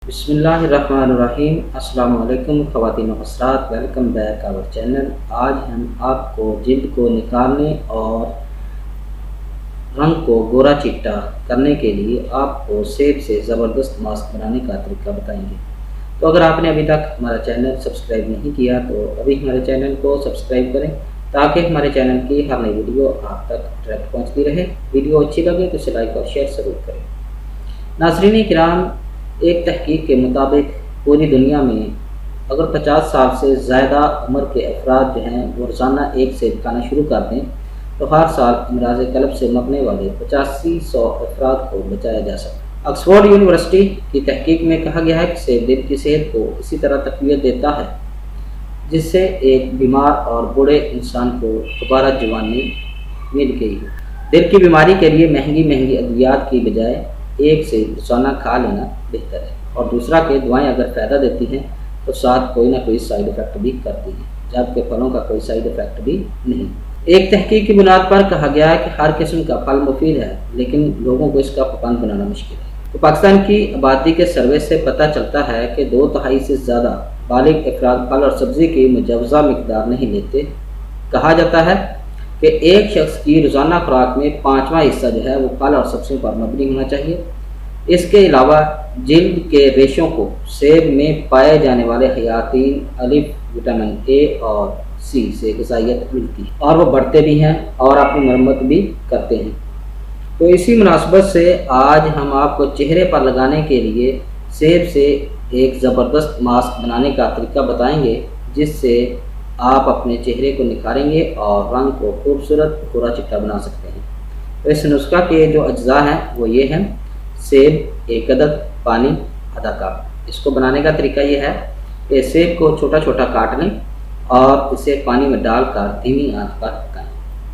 बिस्मिल्लाहिर्रहमानिर्रहीम। अस्सलाम वालेकुम ख़वातीन व हज़रात, वेलकम बैक आवर चैनल। आज हम आपको जिल्द को निकालने और रंग को गोरा चिट्टा करने के लिए आपको सेब से ज़बरदस्त मास्क बनाने का तरीका बताएंगे। तो अगर आपने अभी तक हमारा चैनल सब्सक्राइब नहीं किया तो अभी हमारे चैनल को सब्सक्राइब करें ताकि हमारे चैनल की हर नई वीडियो आप तक डायरेक्ट पहुँचती रहे। वीडियो अच्छी लगे तो इसे लाइक और शेयर ज़रूर करें। नाज़रीन किराम, एक तहकीक के मुताबिक पूरी दुनिया में अगर 50 साल से ज़्यादा उम्र के अफराद जो हैं वो रोज़ाना एक सेब खाना शुरू कर दें तो हर साल अमराज़ क़ल्ब से मरने वाले 8500 अफराद को बचाया जा सकता है। ऑक्सफोर्ड यूनिवर्सिटी की तहकीक में कहा गया है कि सेब दिल की सेहत को इसी तरह तक़वियत देता है जिससे एक बीमार और बूढ़े इंसान को दोबारा जवानी मिल गई है। दिल की बीमारी के लिए महंगी अद्वियात की बजाय एक सेब रोज़ाना खा लेना बेहतर है, और दूसरा कि दवाएं अगर फ़ायदा देती हैं तो साथ कोई ना कोई साइड इफ़ेक्ट भी करती हैं, जबकि फलों का कोई साइड इफ़ेक्ट भी नहीं। एक तहकीक की बुनियाद पर कहा गया है कि हर किस्म का फल मुफीद है, लेकिन लोगों को इसका पाबंद बनाना मुश्किल है। तो पाकिस्तान की आबादी के सर्वे से पता चलता है कि 2/3 से ज़्यादा बालिग अफराद फल और सब्ज़ी की मुजवज़ा मिकदार नहीं लेते। कहा जाता है कि एक शख्स की रोज़ाना खुराक में 5वां हिस्सा जो है वो फल और सब्जियों पर मबनी होना चाहिए। इसके अलावा जिल्द के रेशों को सेब में पाए जाने वाले हयातीन अलिफ, विटामिन ए और सी से ग़िज़ाइयत मिलती है और वो बढ़ते भी हैं और अपनी मरम्मत भी करते हैं। तो इसी मुनासबत से आज हम आपको चेहरे पर लगाने के लिए सेब से एक ज़बरदस्त मास्क बनाने का तरीका बताएंगे जिससे आप अपने चेहरे को निखारेंगे और रंग को खूबसूरत गोरा चिट्टा बना सकते हैं। तो इस नुस्खा के जो अज्जा हैं वो ये हैं: सेब 1 अदद, पानी आधा कप। इसको बनाने का तरीका ये है कि सेब को छोटा छोटा काट लें और इसे पानी में डालकर धीमी आंच पर पकाएं।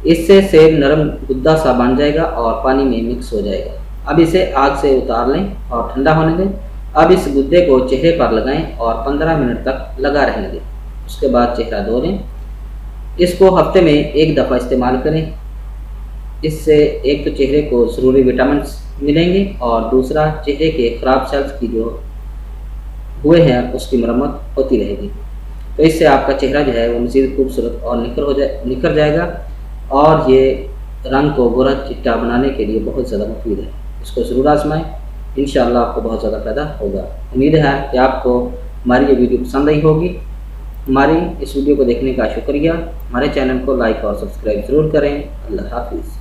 इससे सेब नरम गुद्दा सा बन जाएगा और पानी में मिक्स हो जाएगा। अब इसे आग से उतार लें और ठंडा होने दें। अब इस गुद्दे को चेहरे पर लगाएं और 15 मिनट तक लगा रहने दें। उसके बाद चेहरा धो लें। इसको हफ्ते में एक दफ़ा इस्तेमाल करें। इससे एक तो चेहरे को ज़रूरी विटामिन मिलेंगे और दूसरा चेहरे के ख़राब सेल्स की जो हुए हैं उसकी मरम्मत होती रहेगी। तो इससे आपका चेहरा जो है वो मज़ीद खूबसूरत और निखर जाएगा और ये रंग को गोरा चिट्टा बनाने के लिए बहुत ज़्यादा मुफीद है। इसको ज़रूर आजमाएं, इंशाअल्लाह आपको बहुत ज़्यादा फ़ायदा होगा। उम्मीद है कि आपको हमारी ये वीडियो पसंद आई होगी। हमारी इस वीडियो को देखने का शुक्रिया। हमारे चैनल को लाइक और सब्सक्राइब ज़रूर करें। अल्लाह हाफ़िज़।